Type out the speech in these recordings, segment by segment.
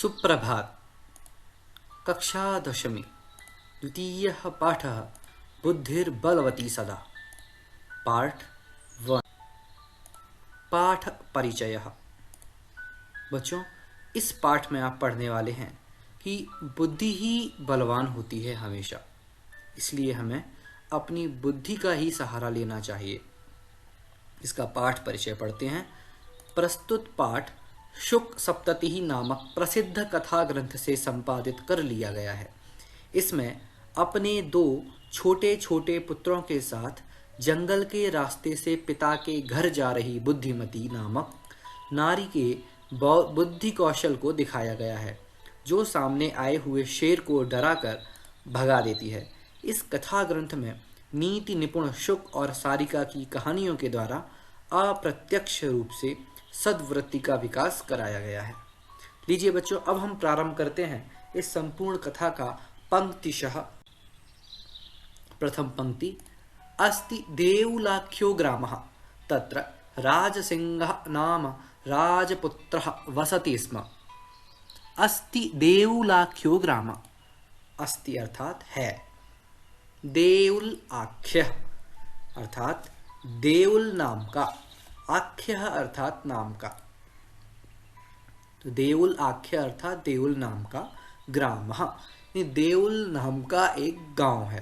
सुप्रभात। कक्षा दशमी द्वितीयः पाठः बुद्धिर्बलवती सदा। पार्ट 1 पाठ परिचयः। बच्चों, इस पाठ में आप पढ़ने वाले हैं कि बुद्धि ही बलवान होती है हमेशा, इसलिए हमें अपनी बुद्धि का ही सहारा लेना चाहिए। इसका पाठ परिचय पढ़ते हैं। प्रस्तुत पाठ शुक सप्तति नामक प्रसिद्ध कथा ग्रंथ से संपादित कर लिया गया है। इसमें अपने दो छोटे छोटे पुत्रों के साथ जंगल के रास्ते से पिता के घर जा रही बुद्धिमती नामक नारी के बुद्धि कौशल को दिखाया गया है, जो सामने आए हुए शेर को डराकर भगा देती है। इस कथा ग्रंथ में नीति निपुण शुक और सारिका की कहानियों के द्वारा अप्रत्यक्ष रूप से सद्वृत्ति का विकास कराया गया है। लीजिए बच्चों, अब हम प्रारंभ करते हैं इस संपूर्ण कथा का पंक्तिशः। प्रथम पंक्ति। अस्ति देवलाख्यो ग्रामः तत्र राजसिंहः नाम राजपुत्रः वसति स्म। अस्ति देवलाख्यो ग्राम। अस्ति अर्थात है, देउल आख्य अर्थात देउल नाम का, आख्य अर्थात नाम का, तो देउल आख्य अर्थात देउल नाम का, ग्राम देउल नाम का एक गांव है।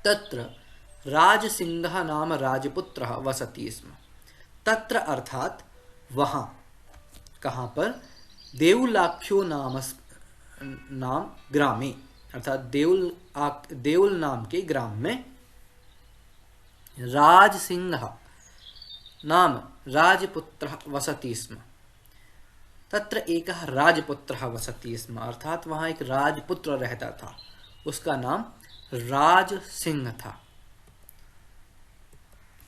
तत्र राजसिंह नाम राजपुत्र वसति स्म। तत्र अर्थात वहां, कहां पर? देउलाख्यो नाम ग्रामे अर्थात देउल नाम के ग्राम में राजसिंह नाम राजपुत्र वसति स्म। तत्र एकः राजपुत्र वसति स्म अर्थात वहां एक राजपुत्र रहता था, उसका नाम राजसिंह था।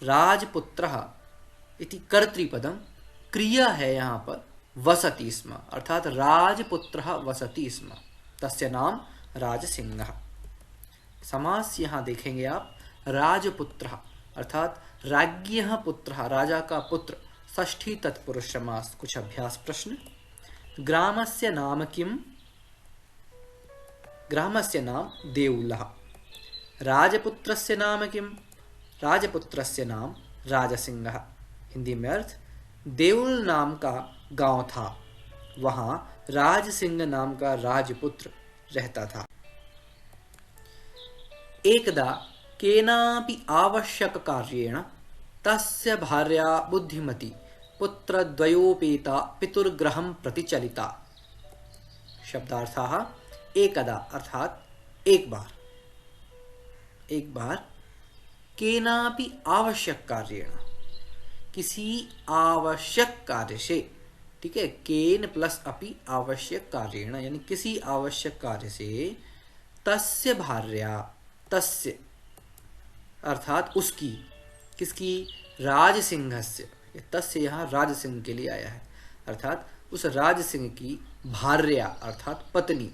राजपुत्र इति कर्तृपदम, क्रिया है यहाँ पर वसति स्म अर्थात राजपुत्र वसति स्म, तस्य नाम राजसिंह। समास यहाँ देखेंगे आप, राजपुत्र अर्थात राज्ञः पुत्र, राजा का पुत्र, षष्ठी तत्पुरुष समास। कुछ अभ्यास प्रश्न। ग्रामस्य नाम किम? ग्रामस्य नाम देउलः। राजपुत्रस्य नाम किम? राजपुत्रस्य नाम राजसिंह। हिंदी में अर्थ, देउल नाम का गांव था, वहां राजसिंह नाम का राजपुत्र रहता था। एकदा केनापि आवश्यक कार्येण तस्य भार्या बुद्धिमती पुत्रद्वयोपेता पितुर्गृहं प्रति चलिता। शब्दार्थः एकदा अर्थात एक बार, एक बार, केनापि आवश्यक कार्येण, किसी आवश्यक कार्य से, ठीक है, केन प्लस अपि आवश्यक कार्येण यानी किसी आवश्यक कार्य से, तस्य भार्या, तस्य अर्थात उसकी, किसकी? राजसिंहस्य। तस्य यहाँ राजसिंह के लिए आया है, अर्थात उस राजसिंह की भार्या अर्थात पत्नी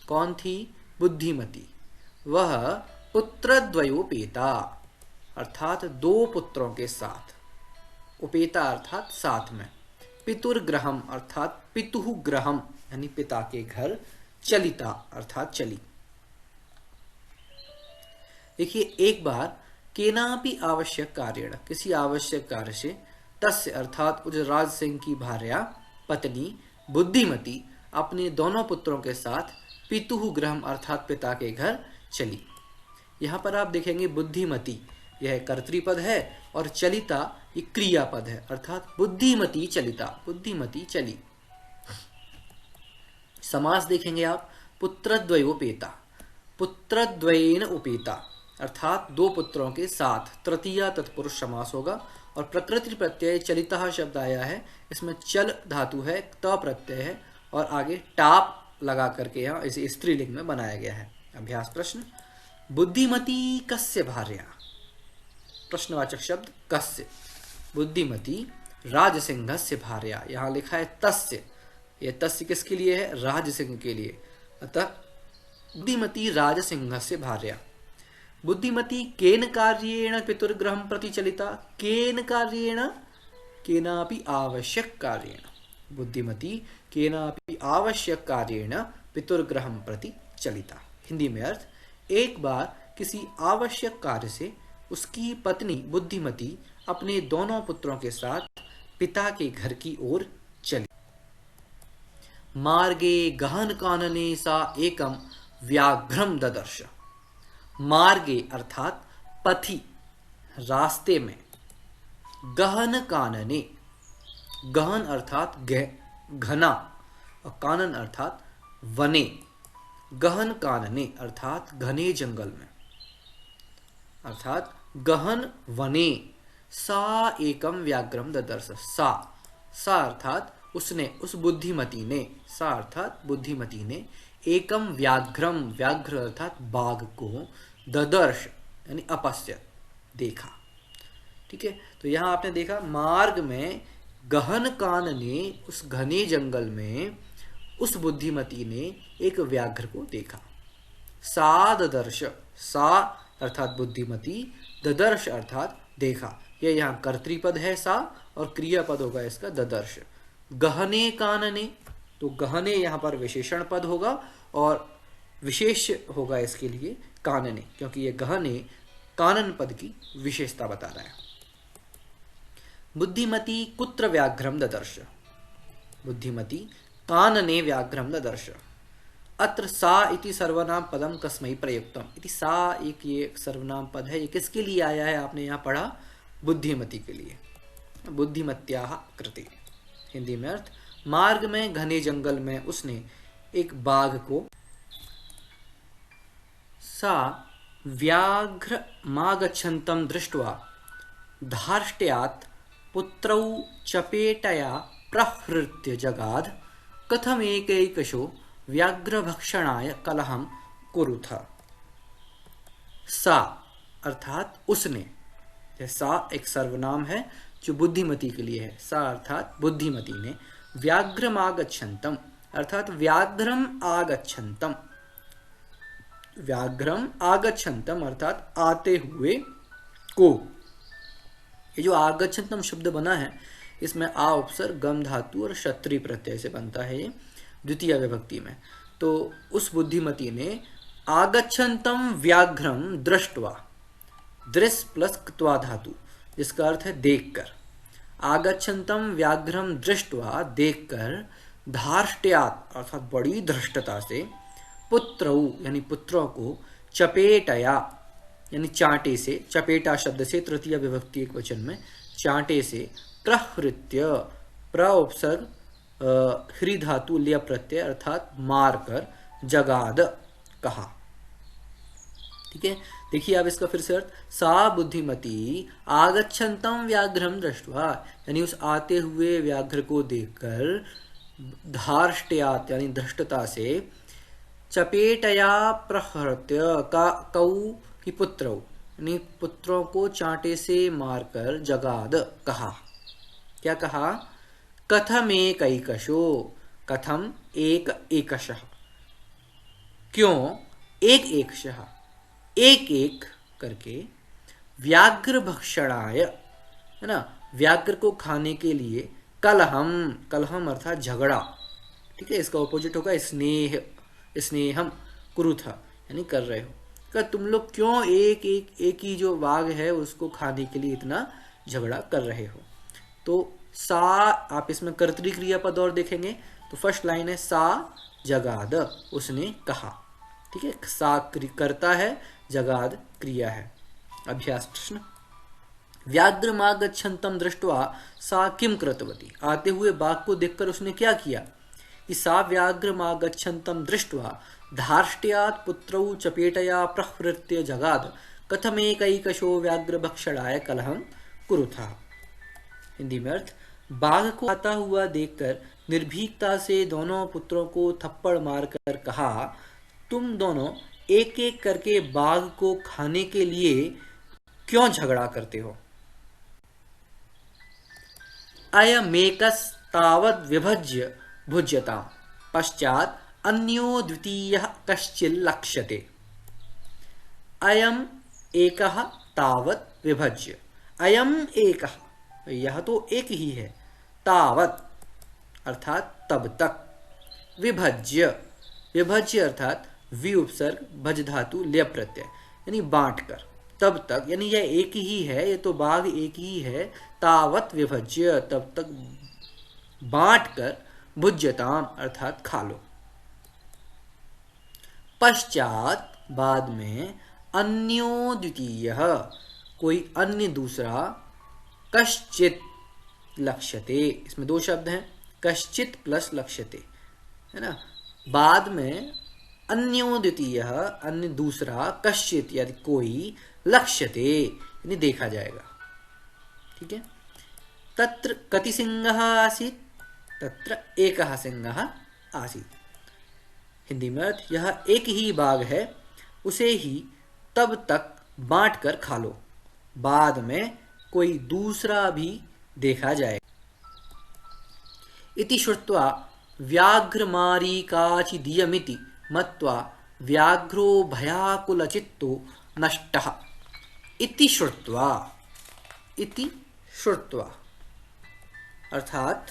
कौन थी? बुद्धिमती। वह पुत्रद्वयोपेता अर्थात दो पुत्रों के साथ, उपेता अर्थात साथ में, पितुर्गृहम अर्थात पितुः गृहम यानी पिता के घर, चलिता अर्थात चली। देखिए, एक बार केनापि आवश्यक कार्येण, किसी आवश्यक कार्य से, तस्य अर्थात उस राज सिंह की भार्या पत्नी बुद्धिमती अपने दोनों पुत्रों के साथ पितुः गृहम अर्थात पिता के घर चली। यहाँ पर आप देखेंगे बुद्धिमती यह कर्तृपद है और चलिता ये क्रियापद है, अर्थात बुद्धिमती चलिता, बुद्धिमती चली। समास देखेंगे आप, पुत्रद्वयोपेता, पुत्रद्वयेन उपेता अर्थात दो पुत्रों के साथ, तृतीया तत्पुरुष समास होगा। और प्रकृति प्रत्यय चलिता शब्द आया है, इसमें चल धातु है, त प्रत्यय है और आगे टाप लगा करके यहाँ इसे स्त्रीलिंग में बनाया गया है। अभ्यास प्रश्न। बुद्धिमती कस्य भार्या? प्रश्नवाचक शब्द कस्य। बुद्धिमती राजसिंहस्य भार्या, यहाँ लिखा है तस्य, यह तस्य किसके लिए है? राजसिंह के लिए। अतः बुद्धिमती राजसिंहस्य भार्या। बुद्धिमती केन कार्येण पितुर्गृहं प्रति चलिता? केन कार्येण? केनापि आवश्यक कार्येण, बुद्धिमती केनापि आवश्यक कार्येण पितुर्गृहं प्रति चलिता। हिंदी में अर्थ, एक बार किसी आवश्यक कार्य से उसकी पत्नी बुद्धिमती अपने दोनों पुत्रों के साथ पिता के घर की ओर चली। मार्गे गहन कानने सा एकम व्याघ्रम ददर्श। मार्गे अर्थात पथि, रास्ते में, गहन कानने, गहन अर्थात घना और कानन अर्थात वने, गहन कानने अर्थात घने जंगल में, अर्थात गहन वने, सा एकम व्याघ्रम ददर्श। सा अर्थात उसने, उस बुद्धिमती ने, सा अर्थात बुद्धिमती ने, एकम व्याघ्रम, व्याघ्र अर्थात बाघ को, ददर्श यानी अपश्यत, देखा। ठीक है, तो यहां आपने देखा मार्ग में गहन कानने, उस घने जंगल में उस बुद्धिमती ने एक व्याघ्र को देखा। सा ददर्श, सा अर्थात बुद्धिमती, ददर्श अर्थात देखा। यह यहाँ कर्तृपद है सा और क्रियापद होगा इसका ददर्श। गहने कानने, तो गहने यहाँ पर विशेषण पद होगा और विशेष होगा इसके लिए कानने, क्योंकि यह गहने कानन पद की विशेषता बता रहा है। बुद्धिमती कुत्र व्याघ्रम ददर्श। बुद्धिमती कानने व्याघ्रम ददर्श। अत्र सा इति सर्वनाम पदम कस्मै प्रयुक्तम। इति सा एक ये सर्वनाम पद है, ये किसके लिए आया है, आपने यहाँ पढ़ा, बुद्धिमती के लिए, बुद्धिमत्याः कृते। हिंदी में अर्थ, मार्ग में घने जंगल में उसने एक बाघ को, सा व्याघ्र मागच्छन्तं दृष्ट्वा धार्ष्ट्यात् पुत्रौ चपेटया प्रहृत्य जगाद कथमेकैकशो व्याघ्रभक्षणाय कलहं कुरुथ। सा अर्थात उसने, सा एक सर्वनाम है जो बुद्धिमती के लिए है। सा अर्थात बुद्धिमती ने, व्याघ्रमागच्छन्तम अर्थात व्याघ्रम आगच्छन्तम, व्याघ्रम आगच्छन्तम अर्थात आते हुए को। ये जो आगच्छन्तम शब्द बना है इसमें आ उपसर्ग गम धातु और क्षत्रि प्रत्यय से बनता है, ये द्वितीय विभक्ति में। तो उस बुद्धिमती ने आगच्छन्तम व्याघ्रम दृष्ट्वा, दृश प्लस क्त्वा धातु जिसका अर्थ है देखकर, आगच्छन्तम व्याघ्रम दृष्ट्वा देखकर, धार्ष्ट्यात् अर्थात बड़ी धृष्टता से, पुत्रौ यानी पुत्रों को, चपेटया यानी चांटे से, चपेटा शब्द से तृतीय विभक्ति एक वचन में, चांटे से, प्रहृत्य प्र उपसर्ग ह्री धातु ल्य प्रत्यय अर्थात मारकर, जगाद कहा। ठीक है, देखिए आप इसका फिर से अर्थ, सा बुद्धिमती आगच्छन्तम व्याघ्रम दृष्ट्वा यानी उस आते हुए व्याघ्र को देखकर, धार्ष्ट्यात् यानी धृष्टता से, चपेटया प्रहृत्य का कौ की पुत्रौ यानी पुत्रों को चांटे से मारकर, जगाद कहा। क्या कहा, कथम एक ऐकशो, कथम एक एकशः, क्यों, एक एकशः एक एक करके, व्याघ्र भक्षणाय है ना, व्याघ्र को खाने के लिए, कलहम, कलहम अर्थात झगड़ा, ठीक है, इसका ऑपोजिट होगा स्नेह, स्नेहम कुरुथ यानी कर रहे हो, कि तुम लोग क्यों एक ही जो बाघ है उसको खाने के लिए इतना झगड़ा कर रहे हो। तो सा, आप इसमें कर्तरी क्रियापद और देखेंगे तो फर्स्ट लाइन है सा जगाद, उसने कहा। ठीक है, सा करता है, जगाद क्रिया है। अभ्यास प्रश्न, व्याघ्रमागच्छन्तं दृष्ट्वा सा किम कृतवती। आते हुए बाघ को देखकर उसने क्या किया, कि सा व्याघ्रमागच्छन्तं दृष्ट्वा धार्ष्ट्यात् पुत्रौ चपेटया प्रहृत्य जगाद कथमेकैकशो व्याघ्रभक्षणाय कलहं कुरुथा। हिंदी में अर्थ, बाघ को आता हुआ देखकर निर्भीकता से दोनों पुत्रों को थप्पड़ मारकर कहा, तुम दोनों एक एक करके बाघ को खाने के लिए क्यों झगड़ा करते हो। अयमेकस्तावद् विभज्य भुज्यताम् पश्चात् अन्यो द्वितीयः कश्चिल् लक्ष्यते। अयम एकः तावत् विभज्य, अयम एकः यह तो एक ही है, तावत् अर्थात तब तक। विभज्य, विभज्य अर्थात वि उपसर्ग भज धातु लय प्रत्यय, यानी बांट कर, तब तक, यानी यह एक ही है, ये तो बाघ एक ही है। तावत विभज्य, तब तक बांट कर, भुज्यताम अर्थात खा लो। पश्चात बाद में, अन्यो द्वितीय कोई अन्य दूसरा, कश्चित लक्ष्यते, इसमें दो शब्द हैं, कश्चित प्लस लक्ष्यते, है ना। बाद में अन्यो द्वितीय, अन्य दूसरा, कश्चित यदि कोई, लक्ष्यते यानी देखा जाएगा। ठीक है। तत्र कति सिंहः आसीत्, तत्र एकः सिंहः आसीत्। हिंदी में अर्थ, यह एक ही बाघ है, उसे ही तब तक बांट कर खा लो, बाद में कोई दूसरा भी देखा जाए। इति श्रुत्वा व्याघ्रमारीकाचिदियमिति मत्वा व्याघ्रो भयाकुलचित्तो नष्टः। इति श्रुत्वा, इति श्रुत्वा अर्थात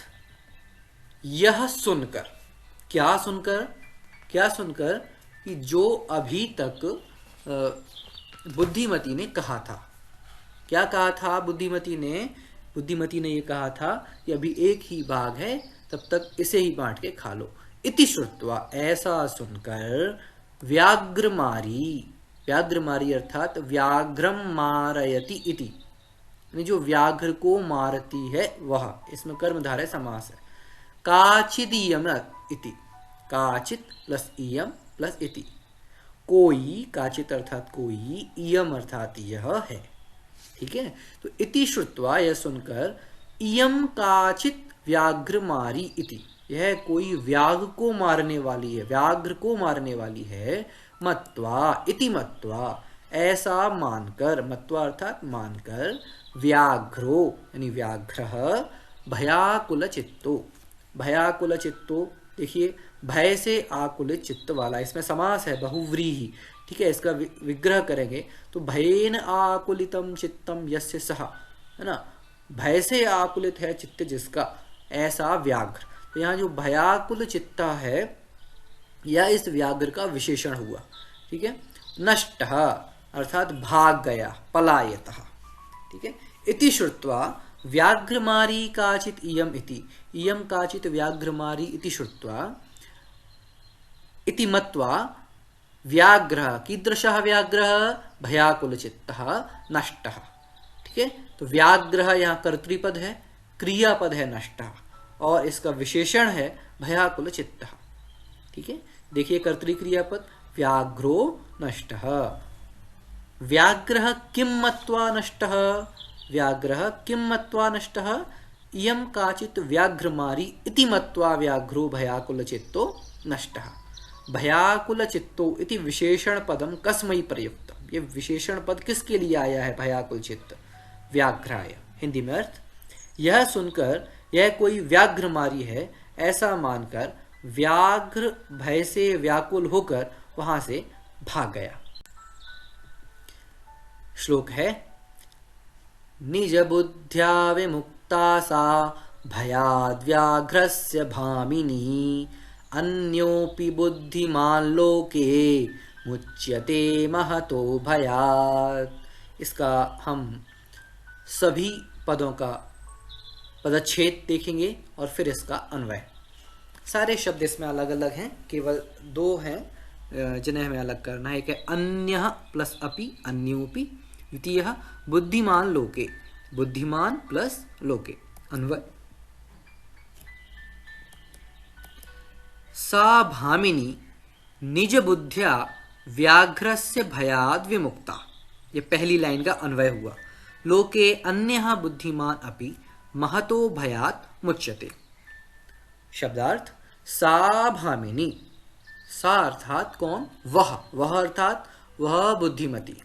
यह सुनकर, क्या सुनकर, क्या सुनकर कि जो अभी तक बुद्धिमती ने कहा था। क्या कहा था बुद्धिमती ने? बुद्धिमती ने ये कहा था कि अभी एक ही बाघ है, तब तक इसे ही बांट के खा लो। इति श्रुत्वा, ऐसा सुनकर, व्याघ्रमारी, व्याघ्रमारी अर्थात व्याघ्रम मारयति इति, जो व्याघ्र को मारती है वह, इसमें कर्मधारय समास है। काचिदीयम इति, काचित प्लस इयम प्लस इति, कोई, काचित अर्थात कोई, इयम अर्थात यह है। ठीक है। तो इति श्रुत्वा, यह सुनकर, इयम काचित व्याघ्रमारी इति, यह कोई व्याघ्र को मारने वाली है, व्याघ्र को मारने वाली है। मत्वा, इति मत्वा, ऐसा मानकर, मत्वा अर्थात मानकर, व्याघ्रो यानी व्याघ्रः, भयाकुल चित्तो, भयाकुल चित्तो, देखिए भय से आकुलित चित्त वाला, इसमें समास है बहुव्रीहि। ठीक है। इसका विग्रह करेंगे तो भयेन आकुलितम चित्तम यस्य सः, है ना, भय से आकुलित है चित्त जिसका, ऐसा व्याघ्र। तो यहाँ जो भयाकुल चित्ता है, यह इस व्याघ्र का विशेषण हुआ। ठीक है। नष्टः अर्थात भाग गया, पलायतः। ठीक है। इति श्रुत्वा व्याघ्रमारी काचित इयम इति, इयम काचित व्याघ्रमारी इति श्रुत्वा, इति मत्वा व्याघ्रः, कीदृशः व्याघ्रः? भयाकुलचित्तः नष्टः। ठीक है। तो व्याघ्रः यहाँ कर्तृपद है, क्रियापद है नष्टः, और इसका विशेषण है भयाकुलचित्तः। ठीक है। देखिए कर्तृक्रियापद, व्याघ्रो नष्टः। व्याघ्रः किं मत्वा नष्टः? व्याघ्रः किं मत्वा नष्टः? इयं काचित् व्याघ्रमारी इति मत्वा व्याघ्रो भयाकुलचित्तो नष्टः। भयाकुलचित्तो इति विशेषण पदम कस्मै प्रयुक्तम्? ये विशेषण पद किसके लिए आया है? भयाकुलचित्त, व्याघ्राय। हिंदी में अर्थ, यह सुनकर यह कोई व्याघ्रमारी है, ऐसा मानकर व्याघ्र भय से व्याकुल होकर वहां से भाग गया। श्लोक है, निज बुद्ध्या विमुक्ता सा भयाद्व्याघ्रस्य भामिनी अन्योपि बुद्धिमान लोके मुच्यते महतो भयात्। इसका हम सभी पदों का पदच्छेद देखेंगे और फिर इसका अन्वय। सारे शब्द इसमें अलग अलग हैं, केवल दो हैं जिन्हें हमें अलग करना है। एक है अन्यः प्लस अपि, अन्योपि। द्वितीयः बुद्धिमान लोके, बुद्धिमान प्लस लोके, अन्वय। सा भामिनी निज बुद्ध्या व्याघ्रस्य भयाद् विमुक्ता, ये पहली लाइन का अन्वय हुआ। लोके अन्यः बुद्धिमान अपि महतो भयात् मुच्यते। शब्दार्थ, सा भामिनी, सा अर्थात कौन? वह अर्थात वह बुद्धिमती।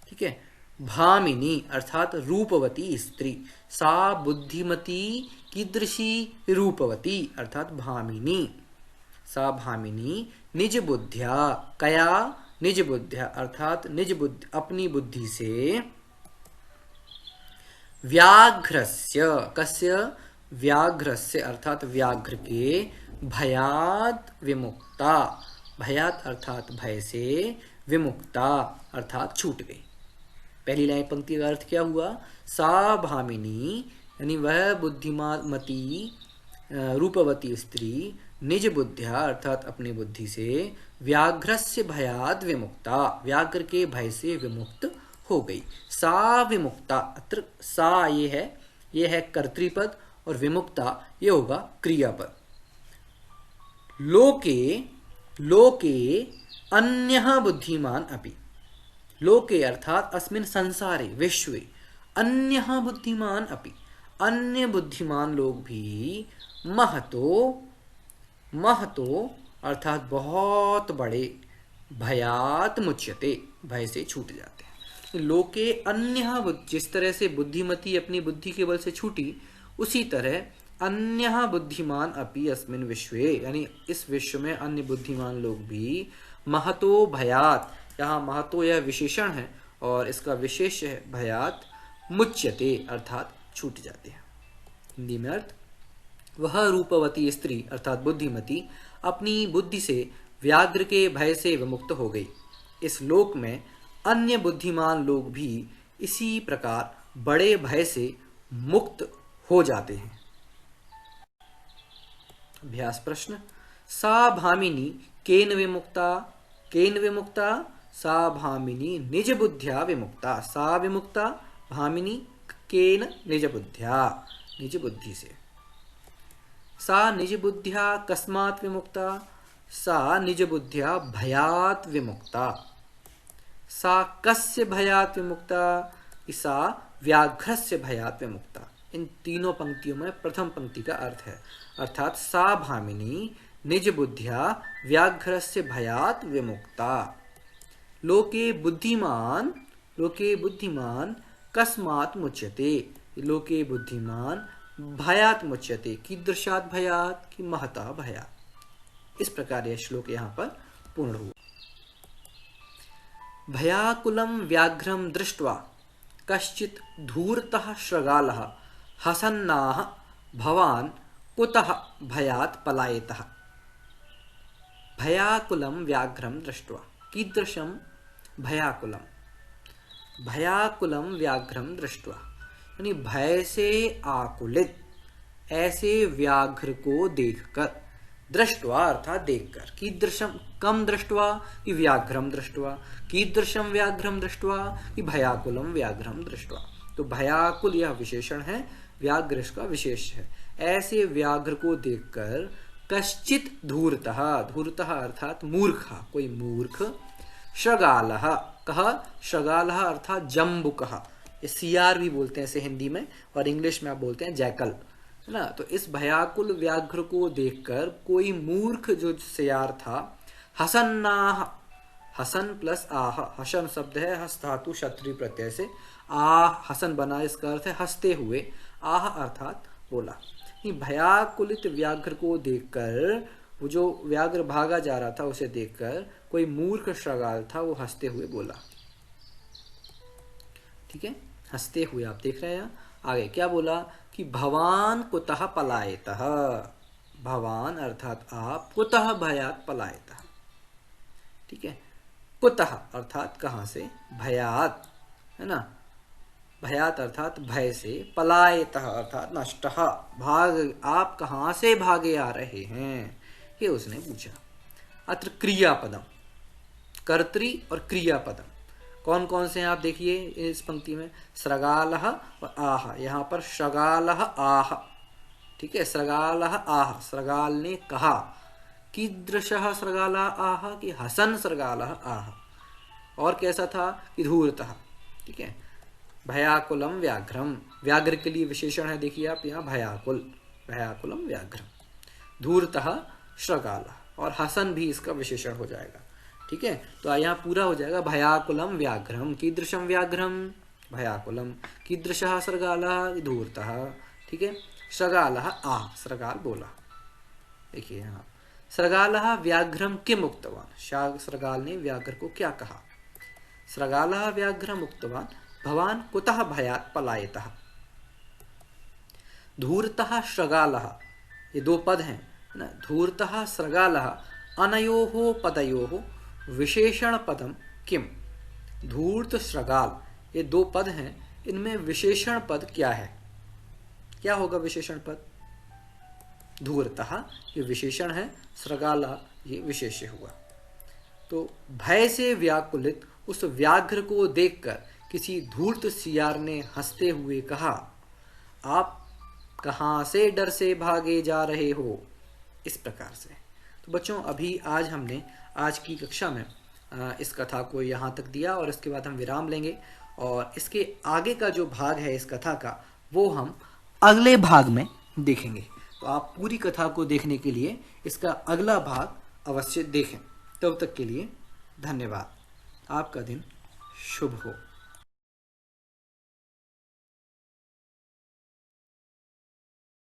ठीक है। भामिनी अर्थात रूपवती स्त्री, सा बुद्धिमती कीदृशी? रूपवती अर्थात भामिनी। सा भामिनी निज बुद्ध्या, कया? निज बुद्ध्या अर्थात निज बुद्धि, अपनी बुद्धि से, व्याघ्रस्य, कस्य? व्याघ्रस्य अर्थात व्याघ्र के, भयात विमुक्ता, भयात अर्थात भय से, विमुक्ता अर्थात छूट गई। पहली लाइन पंक्ति का अर्थ क्या हुआ? सा भामिनी यानी वह बुद्धिमती रूपवती स्त्री, निज बुद्धिया अर्थात अपनी बुद्धि से, व्याघ्रस्य भयाद विमुक्ता, व्याघ्र के भय से विमुक्त हो गई। सा विमुक्ता, अत्र सा ये है कर्तृपद और विमुक्ता ये होगा क्रियापद। लोके लोके अन्यः बुद्धिमान अपि, लोके अर्थात अस्मिन् संसारे विश्वे, अन्यः बुद्धिमान अपि, अन्य बुद्धिमान लोग भी, महतो महतो अर्थात बहुत बड़े, भयात मुच्यते भय से छूट जाते हैं। लोके अन्य, जिस तरह से बुद्धिमती अपनी बुद्धि के बल से छूटी, उसी तरह अन्य बुद्धिमान अपि अस्मिन् विश्वे यानी इस विश्व में अन्य बुद्धिमान लोग भी, महतो भयात, यहाँ महतो यह विशेषण है और इसका विशेष है भयात, मुच्यते अर्थात छूट जाते हैं। हिंदी में अर्थ, वह रूपवती स्त्री अर्थात बुद्धिमती अपनी बुद्धि से व्याघ्र के भय से विमुक्त हो गई। इस लोक में अन्य बुद्धिमान लोग भी इसी प्रकार बड़े भय से मुक्त हो जाते हैं। अभ्यास प्रश्न, सा भामिनी केन विमुक्ता, केन विमुक्ता? सा भामिनी निज बुद्ध्या विमुक्ता, सा विमुक्ता भामिनी केन? निज बुद्ध्या, निज बुद्धि से। सा निज बुद्ध्या कस्मात् विमुक्ता, सा निज बुद्ध्या भयात् विमुक्ता। सा कस्य भयात् विमुक्ता? सा व्याघ्रस्य भयात् विमुक्ता। इन तीनों पंक्तियों में प्रथम पंक्ति का अर्थ है, अर्थात सा भामिनी निज बुद्ध्या व्याघ्रस्य भयात् विमुक्ता। लोके बुद्धिमान, लोके बुद्धिमान कस्मात् मुच्यते, लोके बुद्धिमान भयात् मुच्यते, कीदृशात् भयात् कि महता भयात्। इस प्रकार यह श्लोक यहाँ पर पूर्ण हुआ। भयाकुलं व्याघ्रं दृष्ट्वा कश्चित् धूर्तः श्रगालः हसन्नाह भवान् कुतः भयात् पलायितः। भयाकुलं व्याघ्रं दृष्ट्वा, कीदृशं भयाकुलं, भयाकुलं व्याघ्रं दृष्ट्वा यानी भय से आकुलित ऐसे व्याघ्र को देखकर, दृष्ट्वा अर्थात देखकर, कीदृशम कम दृष्ट्वा कि व्याघ्रम दृष्ट्वा, कीदृशम व्याघ्रम दृष्ट्वा कि भयाकुलम व्याघ्रम दृष्ट्वा। तो भयाकुल यह विशेषण है, व्याघ्र इसका विशेष है। ऐसे व्याघ्र को देखकर कश्चित धूर्तः, धूर्तः अर्थात मूर्खा, कोई मूर्ख, श्रगालः, कह श्रगालः अर्थात जम्बुकः, सियार भी बोलते हैं इसे हिंदी में और इंग्लिश में आप बोलते हैं जैकल, है ना। तो इस भयाकुल व्याघ्र को देखकर कोई मूर्ख जो सियार था, हसन्नाह, हसन प्लस आह, हसन शब्द है हस धातु क्षत्रिय प्रत्यय से, आह हसन बना, इसका अर्थ है हंसते हुए, आह अर्थात बोला। भयाकुलित व्याघ्र को देखकर, वो जो व्याघ्र भागा जा रहा था उसे देखकर कोई मूर्ख श्रगाल था, वो हंसते हुए बोला। ठीक है, हंसते हुए आप देख रहे हैं। आगे क्या बोला कि भवान कुतः पलायतः, भवान अर्थात आप, कुतः भयात पलायतः। ठीक है, कुतः अर्थात कहां से, भयात, है ना, भयात अर्थात भय से, पलायतः अर्थात नष्टः, भाग, आप कहां से भागे आ रहे हैं, ये उसने पूछा। अत्र क्रियापदम, कर्तरी और क्रियापदम कौन कौन से हैं आप देखिए इस पंक्ति में, श्रगालः और आह। यहाँ पर श्रगालः आह, ठीक है, श्रगालः आह, श्रगाल ने कहा, कीदृशः श्रगालः आह कि हसन श्रगालः आह, और कैसा था कि धूर्तः। ठीक है, भयाकुलम व्याघ्रम, व्याघ्र के लिए विशेषण है देखिए आप यहाँ भयाकुल, भयाकुलम व्याघ्रम, धूर्तः श्रगालः, और हसन भी इसका विशेषण हो जाएगा। ठीक है, तो यहाँ पूरा हो जाएगा भयाकुलम व्याघ्रम, कीदृशम व्याघ्रम भयाकुलम, कीदृशः श्रगालः धूर्तः। ठीक है, श्रगालः आह, श्रगाल बोला। देखिए यहाँ श्रगालः व्याघ्रम किम उक्तवान, श्रगाल ने व्याघ्र को क्या कहा, श्रगालः व्याघ्रम उक्तवान भवान कुतः भयात् पलायतः। धूर्तः श्रगालः, ये दो पद हैं ना, धूर्तः श्रगालः अनयोः पदयोः विशेषण पदम किम। धूर्त श्रगाल ये दो पद हैं, इनमें विशेषण पद क्या है, क्या होगा विशेषण पद। धूर्तः ये विशेषण है, श्रगाला ये विशेष्य हुआ। तो भय से व्याकुलित उस व्याघ्र को देखकर किसी धूर्त सियार ने हंसते हुए कहा, आप कहाँ से डर से भागे जा रहे हो। इस प्रकार से। तो बच्चों अभी हमने आज की कक्षा में इस कथा को यहाँ तक दिया और इसके बाद हम विराम लेंगे और इसके आगे का जो भाग है इस कथा का वो हम अगले भाग में देखेंगे। तो आप पूरी कथा को देखने के लिए इसका अगला भाग अवश्य देखें। तब तक के लिए धन्यवाद। आपका दिन शुभ हो।